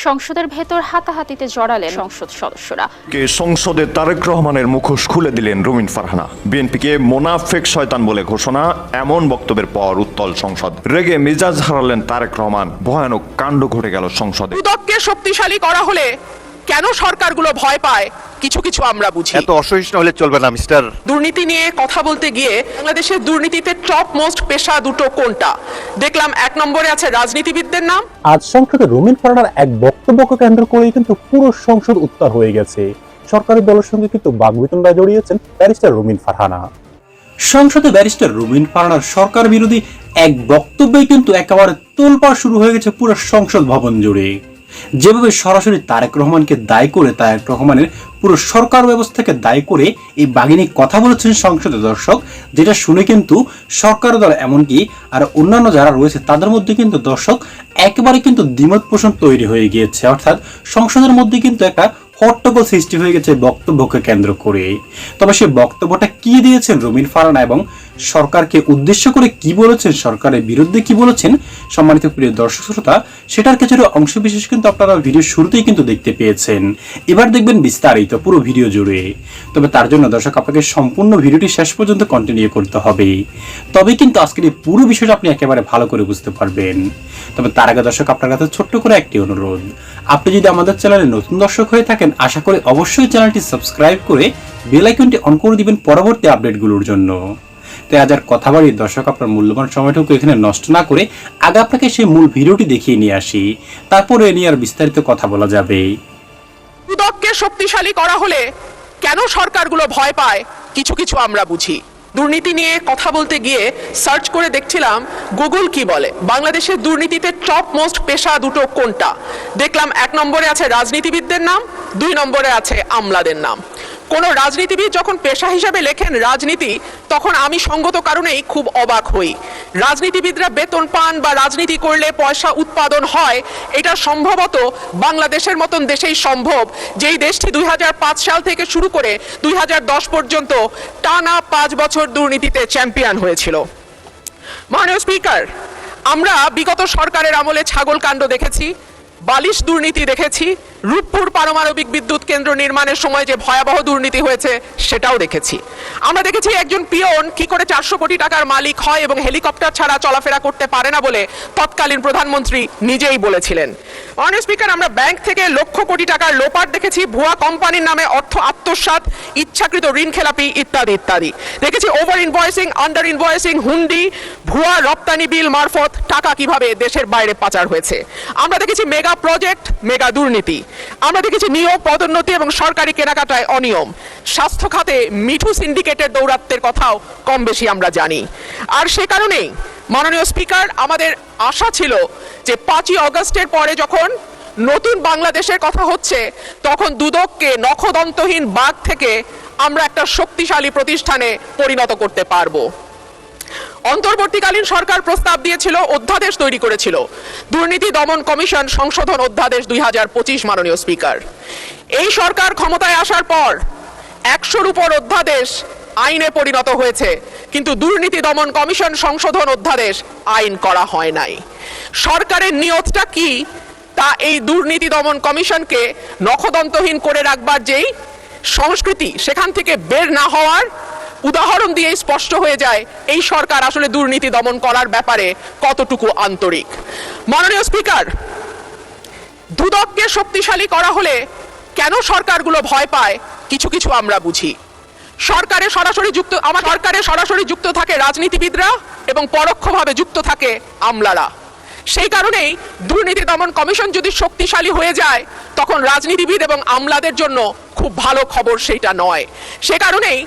সংসদের ভেতর হাতাহাতিতে জড়ালেন সংসদ সদস্যরা। সংসদে তারেক রহমানের মুখোশ খুলে দিলেন রুমিন ফারহানা। বিএনপিকে মোনাফেক শয়তান বলে ঘোষণা, এমন বক্তব্যের পর উত্তল সংসদ। রেগে মেজাজ হারালেন তারেক রহমান। ভয়ানক কাণ্ড ঘটে গেল সংসদে। দুদককে শক্তিশালী করা হলে কেন সরকারগুলো ভয় পায় কিছু কিছু আমরা বুঝি। এত অসহিষ্ণু হলে চলবে না মিস্টার। দুর্নীতি নিয়ে কথা বলতে গিয়ে বাংলাদেশের দুর্নীতিতে টপ মোস্ট পেশা দুটো কোনটা দেখলাম? 1 নম্বরে আছে রাজনীতিবিদদের নাম। আজ সংসদে রুমিন ফারহানার এক বক্তব্যকে কেন্দ্র করে কিন্তু পুরো সংসদ উত্তাল হয়ে গেছে। সরকারি দলের সঙ্গে কিন্তু বাকবিতণ্ডায় জড়িয়েছেন ব্যারিস্টার রুমিন ফারহানা। সংসদে ব্যারিস্টার রুমিন ফারহানার সরকার বিরোধী এক বক্তব্যই কিন্তু একেবারে তোলপাড় শুরু হয়ে গেছে পুরো সংসদ ভবন জুড়ে। যেভাবে সরাসরি তারেক রহমানকে দায়ী করে, তারেক রহমানের পুরো সরকার ব্যবস্থাকে দায়ী করে এই বাঘিনী কথা বলেছেন সংসদে দর্শক, যেটা শুনে কিন্তু সরকার দল এমনকি আর অন্যান্য যারা রয়েছে তাদের মধ্যে কিন্তু দর্শক একেবারে কিন্তু দ্বিমত পোষণ তৈরি হয়ে গিয়েছে। অর্থাৎ সংসদের মধ্যে কিন্তু একটা হট্টগোল সৃষ্টি হয়ে গেছে বক্তব্যকে কেন্দ্র করে। তবে সেই বক্তব্যটা কি দিয়েছেন রুমিন ফারহানা এবং সরকারকে উদ্দেশ্য করে কি বলেছেন, সরকারের বিরুদ্ধে কি বলেছেন, সম্মানিত প্রিয় দর্শক শ্রোতা, সেটার কিছু অংশ বিশেষ কিন্তু আপনারা ভিডিও শুরুতেই কিন্তু দেখতে পেয়েছেন। এবার দেখবেন বিস্তারিত পুরো ভিডিও জুড়ে। তবে তার জন্য দর্শক আপনাকে সম্পূর্ণ ভিডিওটি শেষ পর্যন্ত কন্টিনিউ করতে হবে, তবে কিন্তু আজকের এই পুরো বিষয়টা আপনি একেবারে ভালো করে বুঝতে পারবেন। তবে তার আগে দর্শক আপনার কাছে ছোট্ট করে একটি অনুরোধ, আপনি যদি আমাদের চ্যানেলে নতুন দর্শক হয়ে থাকেন আশা করি অবশ্যই চ্যানেলটি সাবস্ক্রাইব করে বেল আইকনটি অন করে দিবেন পরবর্তী আপডেটগুলোর জন্য। তাই আজ আর কথা বাড়ি দর্শক আপনার মূল্যবান সময়টুকু এখানে নষ্ট না করে আগে আপনাকে সেই মূল ভিডিওটি দেখিয়ে নিয়ে আসি, তারপরে এ নিয়ে আর বিস্তারিত কথা বলা যাবে। দুদককে শক্তিশালী করা হলে কেন সরকারগুলো ভয় পায় কিছু কিছু আমরা বুঝি। দুর্নীতি নিয়ে কথা বলতে গিয়ে সার্চ করে দেখছিলাম গুগল কি বলে, বাংলাদেশের দুর্নীতিতে টপ মোস্ট পেশা দুটো কোনটা দেখলাম? 1 নম্বরে আছে রাজনীতিবিদদের নাম, 2 নম্বরে আছে আমলাদের নাম। কোন রাজনীতিবিদ যখন পেশা হিসেবে লেখেন রাজনীতি, তখন আমি সঙ্গত কারণেই খুব অবাক হই। রাজনীতিবিদরা বেতন পান বা রাজনীতি করলে পয়সা উৎপাদন হয়, এটা সম্ভবত বাংলাদেশের মতন দেশেই সম্ভব, যেই দেশটি 2005 সাল থেকে শুরু করে 2010 পর্যন্ত টানা 5 বছর দুর্নীতিতে চ্যাম্পিয়ন হয়েছিল। মাননীয় স্পিকার, আমরা বিগত সরকারের আমলে ছাগল কাণ্ড দেখেছি, বালিশ দুর্নীতি দেখেছি, রূপপুর পারমাণবিক বিদ্যুৎ কেন্দ্র নির্মাণের সময় যে ভয়াবহ দুর্নীতি হয়েছে সেটাও দেখেছি। আমরা দেখেছি একজন পিয়ন কি করে 400 কোটি টাকার মালিক হয় এবং হেলিকপ্টার ছাড়া চলাফেরা করতে পারে না বলে তৎকালীন প্রধানমন্ত্রী নিজেই বলেছিলেন। মাননীয় স্পিকার, আমরা ব্যাংক থেকে লক্ষ কোটি টাকার লোপাট দেখেছি, ভুয়া কোম্পানির নামে অর্থ আত্মসাৎ, ইচ্ছাকৃত ঋণ খেলাপি ইত্যাদি ইত্যাদি দেখেছি। ওভার ইনভয়েসিং, আন্ডার ইনভয়েসিং, হুন্ডি, ভুয়া রপ্তানি বিল মারফত টাকা কিভাবে দেশের বাইরে পাচার হয়েছে। আমরা দেখেছি মেগা প্রজেক্ট, মেগা দুর্নীতি। আমরা দেখেছি নিয়োগ, পদোন্নতি এবং সরকারি কেনাকাটায় অনিয়ম। স্বাস্থ্য খাতে মিঠু সিন্ডিকেটের দৌরাত্ম্যের কথাও কম বেশি আমরা জানি। আর সে কারণেই মাননীয় স্পিকার, আমাদের আশা ছিল যে 5ই অগস্টের পরে যখন নতুন বাংলাদেশের কথা হচ্ছে, তখন দুদককে নখদন্তহীন বাঘ থেকে আমরা একটা শক্তিশালী প্রতিষ্ঠানে পরিণত করতে পারবো। অন্তর্বর্তীকালীন সরকার প্রস্তাব দিয়েছিল, অধ্যাদেশ তৈরি করেছিল, দুর্নীতি দমন কমিশন সংশোধন অধ্যাদেশ 2025। মাননীয় স্পিকার, এই সরকার ক্ষমতায় আসার পর 100-র উপর অধ্যাদেশ আইনে পরিণত হয়েছে, কিন্তু দুর্নীতি দমন কমিশন সংশোধন অধ্যাদেশ আইন করা হয় নাই। সরকারের নিয়তটা কি তা এই দুর্নীতি দমন কমিশনকে নখদন্তহীন করে রাখবার যেই সংস্কৃতি, সেখান থেকে বের না হওয়ার উদাহরণ দিয়ে স্পষ্ট হয়ে যায় এই সরকার আসলে দুর্নীতি দমন করার ব্যাপারে কতটুকু আন্তরিক। মাননীয় স্পিকার, দুদককে শক্তিশালী করা হলে কেন সরকারগুলো ভয় পায় কিছু কিছু আমরা বুঝি। সরকারের সরাসরি যুক্ত থাকে রাজনীতিবিদরা এবং পরোক্ষভাবে যুক্ত থাকে আমলারা। সেই কারণেই দুর্নীতি দমন কমিশন যদি শক্তিশালী হয়ে যায়, তখন রাজনীতিবিদ এবং আমলাদের জন্য খুব ভালো খবর সেইটা নয়। সে কারণেই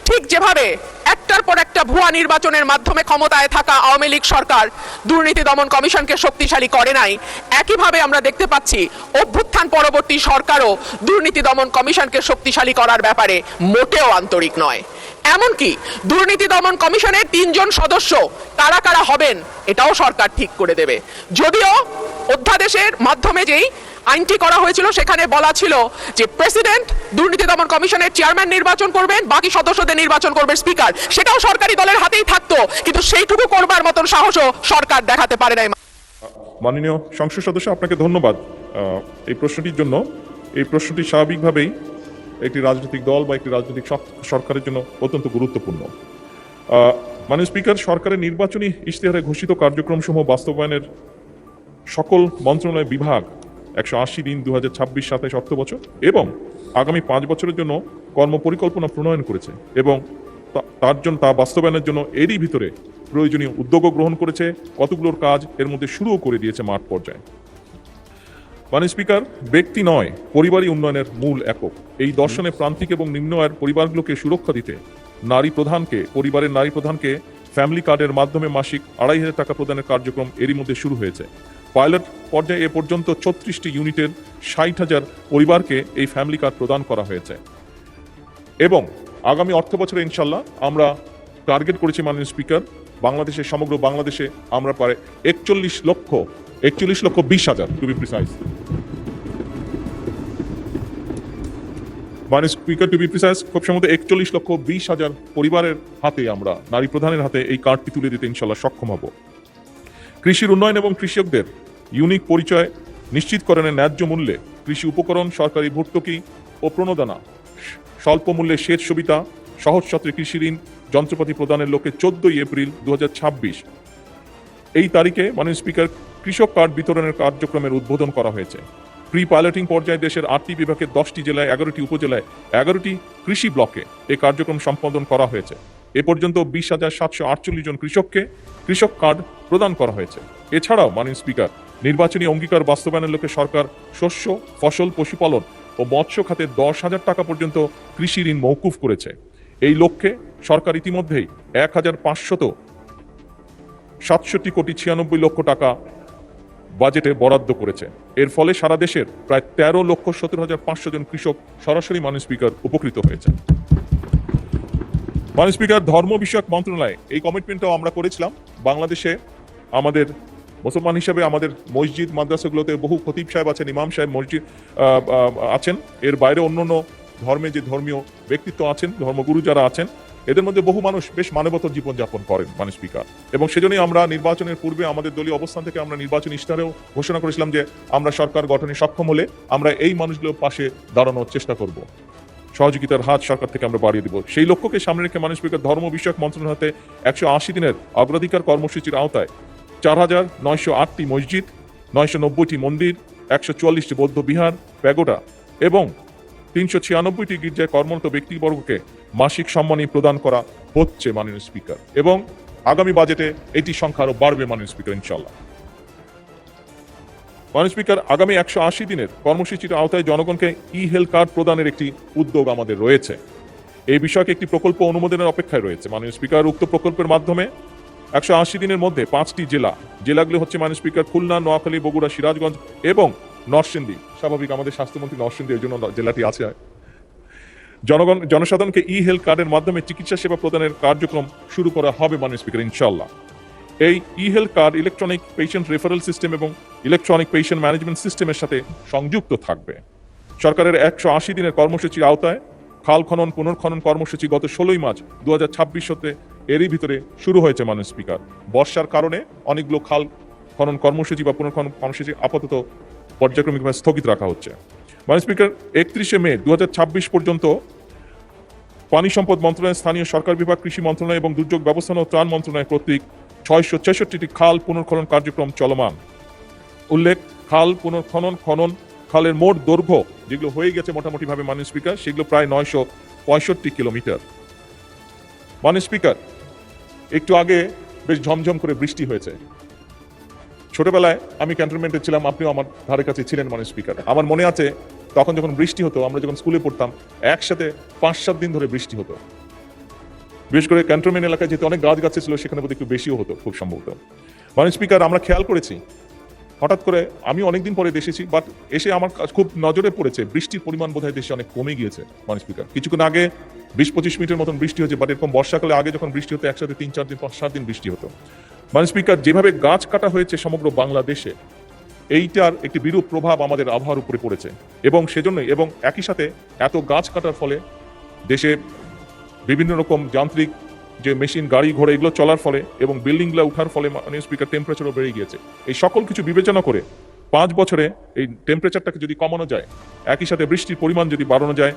ঠিক যেভাবে একটার পর একটা ভুয়া নির্বাচনের মাধ্যমে ক্ষমতায় থাকা আওয়ামী লীগ সরকার দুর্নীতি দমন কমিশনকে শক্তিশালী করে নাই, একইভাবে আমরা দেখতে পাচ্ছি অভ্যুত্থান পরবর্তী সরকারও দুর্নীতি দমন কমিশনকে শক্তিশালী করার ব্যাপারে মোটেও আন্তরিক নয়। এমনকি দুর্নীতি দমন কমিশনের 3 জন সদস্য কারা কারা হবেন এটাও সরকার ঠিক করে দেবে। যদিও অধ্যাদেশের মাধ্যমে যেই আইনটি করা হয়েছিল সেখানে বলা ছিল যে প্রেসিডেন্ট দুর্নীতি দমন কমিশনের চেয়ারম্যান নির্বাচন করবেন, বাকি সদস্যদের নির্বাচন করবে স্পিকার। সেটাও সরকারি দলের হাতেই থাকতো, কিন্তু সেইটুকু করবার মতন সাহসও সরকার দেখাতে পারে নাই। মাননীয় সংসদ সদস্য, আপনাকে ধন্যবাদ। এই প্রশ্নটি স্বাভাবিকভাবেই একটি রাজনৈতিক দল বা একটি রাজনৈতিক সরকারের জন্য অত্যন্ত গুরুত্বপূর্ণ। মাননীয় স্পিকার, সরকারের নির্বাচনী ইশতেহারে ঘোষিত কার্যক্রমসমূহ বাস্তবায়নের সকল মন্ত্রণালয় বিভাগ 180 দিন 2026 27 অর্থবছর এবং আগামী 5 বছরের জন্য কর্মপরিকল্পনা প্রণয়ন করেছে এবং তা বাস্তবায়নের জন্য এরই ভিতরে প্রয়োজনীয় উদ্যোগও গ্রহণ করেছে। কতগুলোর কাজ এর মধ্যে শুরুও করে দিয়েছে মাঠ পর্যায়ে। মাননীয় স্পিকার, ব্যক্তি নয়, পরিবারই উন্নয়নের মূল একক। এই দর্শনে প্রান্তিক এবং নিম্ন আয়ের পরিবারগুলোকে সুরক্ষা দিতে পরিবারের নারী প্রধানকে ফ্যামিলি কার্ডের মাধ্যমে মাসিক 2,500 টাকা প্রদানের কার্যক্রম এরই মধ্যে শুরু হয়েছে। পাইলট পর্যায়ে এ পর্যন্ত 36টি ইউনিটের 60,000 পরিবারকে এই ফ্যামিলি কার্ড প্রদান করা হয়েছে এবং আগামী অর্থ বছরে ইনশাল্লাহ আমরা টার্গেট করেছি মাননীয় স্পিকার, সমগ্র বাংলাদেশে আমরা প্রায় 41 লক্ষ 20,000 টু বি প্রিসাইজ। মাননীয় স্পিকার, টু বি প্রিসাইজ, খুব সম্ভবত 41,20,000 পরিবারের হাতে আমরা নারী প্রধানের হাতে এই কার্ডটি তুলে দিতে ইনশাল্লাহ সক্ষম হব। কৃষির উন্নয়ন এবং কৃষকদের ইউনিক পরিচয় নিশ্চিতকরণের ন্যায্য মূল্যে কৃষি উপকরণ, সরকারি ভর্তুকি ও প্রণোদনা, স্বল্প মূল্যে সেচ সুবিধা, সহজ শর্তে কৃষি ঋণ, যন্ত্রপাতি প্রদানের লক্ষ্যে 14 এপ্রিল 2026 এই তারিখে মাননীয় স্পিকার কৃষক কার্ড বিতরণের কার্যক্রমের উদ্বোধন করা হয়েছে। প্রি পাইলটিং পর্যায়ে দেশের 8টি বিভাগের 10টি জেলায় 11টি উপজেলায় 11টি কৃষি ব্লকে এই কার্যক্রম সম্পাদন করা হয়েছে। এ পর্যন্ত 20,748 জন কৃষককে কৃষক কার্ড প্রদান করা হয়েছে। এছাড়াও মাননীয় স্পিকার, নির্বাচনী অঙ্গীকার বাস্তবায়নের লক্ষ্যে সরকার শস্য, ফসল, পশুপালন ও মৎস্য খাতে 10,000 টাকা পর্যন্ত কৃষি ঋণ মওকুফ করেছে। এই লক্ষ্যে সরকার ইতিমধ্যেই 1,567 কোটি 96 লক্ষ টাকা বাজেটে বরাদ্দ করেছে। এর ফলে সারা দেশের প্রায় 13,17,500 জন কৃষক সরাসরি মাননীয় স্পিকার উপকৃত হয়েছে। মাননীয় স্পিকার, ধর্ম বিষয়ক মন্ত্রণালয়ে এই কমিটমেন্টটাও আমরা করেছিলাম। বাংলাদেশে আমাদের মুসলমান হিসেবে আমাদের মসজিদ মাদ্রাসাগুলোতে বহু খতিব সাহেব আছেন, ইমাম সাহেব মসজিদ আছেন। এর বাইরে অন্যান্য ধর্মে যে ধর্মীয় ব্যক্তিত্ব আছেন, ধর্মগুরু যারা আছেন, এদের মধ্যে বহু মানুষ বেশ মানবতার জীবনযাপন করেন মাননীয় স্পিকার। এবং সেজন্যই আমরা নির্বাচনের পূর্বে আমাদের দলীয় অবস্থান থেকে আমরা নির্বাচনী ইশতেহারেও ঘোষণা করেছিলাম যে আমরা সরকার গঠনে সক্ষম হলে আমরা এই মানুষগুলোর পাশে দাঁড়ানোর চেষ্টা করব, সহযোগিতার হাত সরকার থেকে আমরা বাড়িয়ে দিব। সেই লক্ষ্যকে সামনে রেখে মাননীয় স্পিকার ধর্ম বিষয়ক মন্ত্রণালয় হাতে 180 দিনের অগ্রাধিকার কর্মসূচির আওতায় 4,908টি মসজিদ, 990টি মন্দির, 144টি বৌদ্ধ বিহার, প্যাগোডা এবং 396টি গির্জায় কর্মরত ব্যক্তিবর্গকে মাসিক সম্মানী প্রদান করা হচ্ছে মাননীয় স্পিকার। এবং আগামী বাজেটে এটি সংখ্যা আরও বাড়বে মাননীয় স্পিকার ইনশাল্লাহ। মাননীয় স্পিকার, আগামী 180 দিনের কর্মসূচির আওতায় জনগণকে হেলথ কার্ড প্রদানের একটি উদ্যোগ আমাদের রয়েছে। এই বিষয়কে একটি প্রকল্প অনুমোদনের অপেক্ষায় রয়েছে মাননীয় স্পিকার। উক্ত প্রকল্পের মাধ্যমে 180 দিনের মধ্যে 5টি জেলাগুলি হচ্ছে মাননীয় স্পিকার খুলনা, নোয়াখালী, বগুড়া, সিরাজগঞ্জ এবং নরসিংদী। স্বাভাবিক, আমাদের স্বাস্থ্যমন্ত্রী নরসিংদী, এই জন্য জেলাটি আছে। জনসাধারণকে হেলথ কার্ডের মাধ্যমে চিকিৎসা সেবা প্রদানের কার্যক্রম শুরু করা হবে মাননীয় স্পিকার ইনশাআল্লাহ। এই health card electronic patient referral system এবং ইলেকট্রনিক পেশেন্ট ম্যানেজমেন্ট সিস্টেমের সাথে সংযুক্ত থাকবে। সরকারের 180 দিনের কর্মসূচির আওতায় খাল খনন পুনর্খনন কর্মসূচি গত 16 মার্চ 2026 হতে এরই ভিতরে শুরু হয়েছে মাননীয় স্পিকার। বর্ষার কারণে অনেকগুলো খাল খনন কর্মসূচি বা পুনর্খনন কর্মসূচি আপাতত পর্যায়ক্রমিকভাবে স্থগিত রাখা হচ্ছে। মাননীয় স্পিকার, 31 মে 2026 পর্যন্ত পানি সম্পদ মন্ত্রণালয়, স্থানীয় সরকার বিভাগ, কৃষি মন্ত্রণালয় এবং দুর্যোগ ব্যবস্থাপনা ও ত্রাণ মন্ত্রণালয় কর্তৃক 666টি খাল পুনর্খনন কার্যক্রম চলমান। উল্লেখ, খাল পুনর্খনন খালের মোট দৈর্ঘ্য যেগুলো হয়ে গেছে মোটামুটিভাবে মাননীয় স্পিকার, সেগুলো প্রায় 965 কিলোমিটার। মাননীয় স্পিকার, একটু আগে বেশ ঝমঝম করে বৃষ্টি হয়েছে। ছোটবেলায় আমি ক্যান্টনমেন্টে ছিলাম, আপনিও আমার ধারে কাছে ছিলেন মাননীয় স্পিকার। আমার মনে আছে তখন যখন বৃষ্টি হতো, আমরা যখন স্কুলে পড়তাম, একসাথে 5-7 দিন ধরে বৃষ্টি হতো। বিশেষ করে ক্যান্টনমেন্ট এলাকায় যেহেতু অনেক গাছ ছিল, সেখানে বোধহয় একটু বেশিও হতো খুব সম্ভবত। মাননীয় স্পিকার, আমরা খেয়াল করেছি হঠাৎ করে, আমি অনেকদিন পরে এসেছি, বাট এসে আমার খুব নজরে পড়েছে বৃষ্টির পরিমাণ বোধহয় দেশে অনেক কমে গিয়েছে মাননীয় স্পিকার। কিছুক্ষণ আগে 20-25 মিনিটের মতন বৃষ্টি হয়েছে, বাট এরকম বর্ষাকালে আগে যখন বৃষ্টি হতো একসাথে 3-4 দিন 5-7 দিন বৃষ্টি হতো। মাননীয় স্পিকার, যেভাবে গাছ কাটা হয়েছে সমগ্র বাংলাদেশে, এইটার একটি বিরূপ প্রভাব আমাদের আবহাওয়ার উপরে পড়েছে এবং সেজন্যই এবং একই সাথে এত গাছ কাটার ফলে দেশে বিভিন্ন রকম যান্ত্রিক যে মেশিন, গাড়ি ঘোড়া এগুলো চলার ফলে এবং বিল্ডিংগুলো উঠার ফলে মাননীয় স্পিকার টেম্পারেচারও বেড়ে গিয়েছে। এই সকল কিছু বিবেচনা করে 5 বছরে এই টেম্পারেচারটাকে যদি কমানো যায়, একই সাথে বৃষ্টির পরিমাণ যদি বাড়ানো যায়,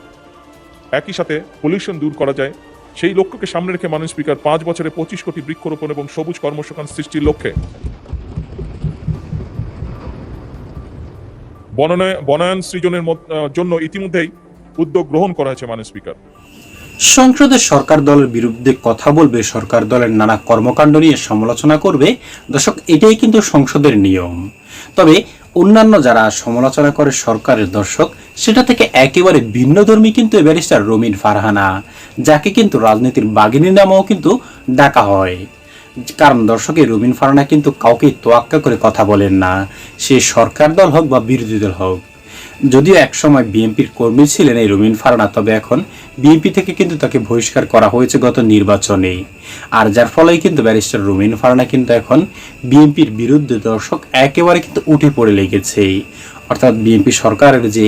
একই সাথে পলিউশন দূর করা যায়, সেই লক্ষ্যকে সামনে রেখে মাননীয় স্পিকার 5 বছরে 25 কোটি বৃক্ষরোপণ এবং সবুজ কর্মসংস্থান সৃষ্টির লক্ষ্যে বনায়ন সৃজনের জন্য ইতিমধ্যেই উদ্যোগ গ্রহণ করা হয়েছে মাননীয় স্পিকার। সংসদে সরকার দলের বিরুদ্ধে কথা বলবে, সরকার দলের নানা কর্মকাণ্ড নিয়ে সমালোচনা করবে। দর্শক, এটাই কিন্তু সংসদের নিয়ম। তবে অন্যান্য যারা সমালোচনা করে সরকারের, দর্শক, সেটা থেকে একেবারে ভিন্নধর্মী কিন্তু ব্যারিস্টার রুমিন ফারহানা, যাকে কিন্তু রাজনীতির বাঘিনী নামেও কিন্তু ডাকা হয়। কারণ দর্শক, এই রুমিন ফারহানা কিন্তু কাউকে তোয়াক্কা করে কথা বলেন না, সে সরকার দল হোক বা বিরোধী দল হোক। যদিও একসময় বিএনপির কর্মী ছিলেন এই রুমিন ফারহানা, তবে এখন বিএনপি থেকে কিন্তু তাকে বহিষ্কার করা হয়েছে গত নির্বাচনে। আর যার ফলে কিন্তু ব্যারিস্টার রুমিন ফারহানা কিন্তু এখন বিএনপির বিরুদ্ধে, দর্শক, একেবারে কিন্তু উঠে পড়ে লেগেছে। অর্থাৎ বিএনপি সরকারের যে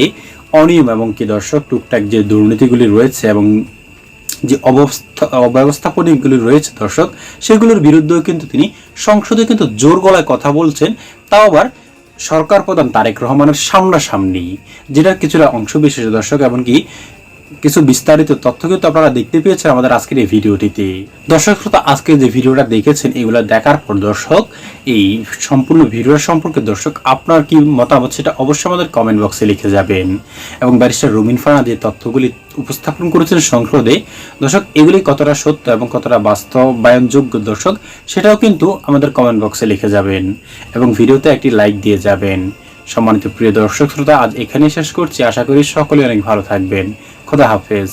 অনিয়ম এবং কি দর্শক টুকটাক যে দুর্নীতিগুলি রয়েছে এবং যে অব্যবস্থাপনাগুলি রয়েছে দর্শক, সেগুলোর বিরুদ্ধেও কিন্তু তিনি সংসদে কিন্তু জোর গলায় কথা বলছেন, তাও আবার সরকার প্রধান তারেক রহমানের সামনাসামনি, যেটার কিছুটা অংশ বিশেষ দর্শক, এমনকি কিছু বিস্তারিত তথ্য কিন্তু আপনারা দেখতে পেয়েছেন আমাদের আজকের এই ভিডিওটিতে। দর্শক শ্রোতা, আজকে যে ভিডিওটা দেখেছেন এগুলো দেখার পর দর্শক, এই সম্পূর্ণ ভিডিওর সম্পর্কে দর্শক আপনার কি মতামত সেটা অবশ্যই আমাদের কমেন্ট বক্সে লিখে যাবেন। এবং ব্যারিস্টার রুমিন ফারহানা যে তথ্যগুলি উপস্থাপন করেছেন সংসদে, দর্শক, এগুলি কতটা সত্য এবং কতটা বাস্তবায়নযোগ্য দর্শক, সেটাও কিন্তু আমাদের কমেন্ট বক্সে লিখে যাবেন এবং ভিডিওতে একটি লাইক দিয়ে যাবেন। সম্মানিত প্রিয় দর্শক শ্রোতা, আজ এখানেই শেষ করছি। আশা করি সকলে অনেক ভালো থাকবেন। খোদা হাফেজ।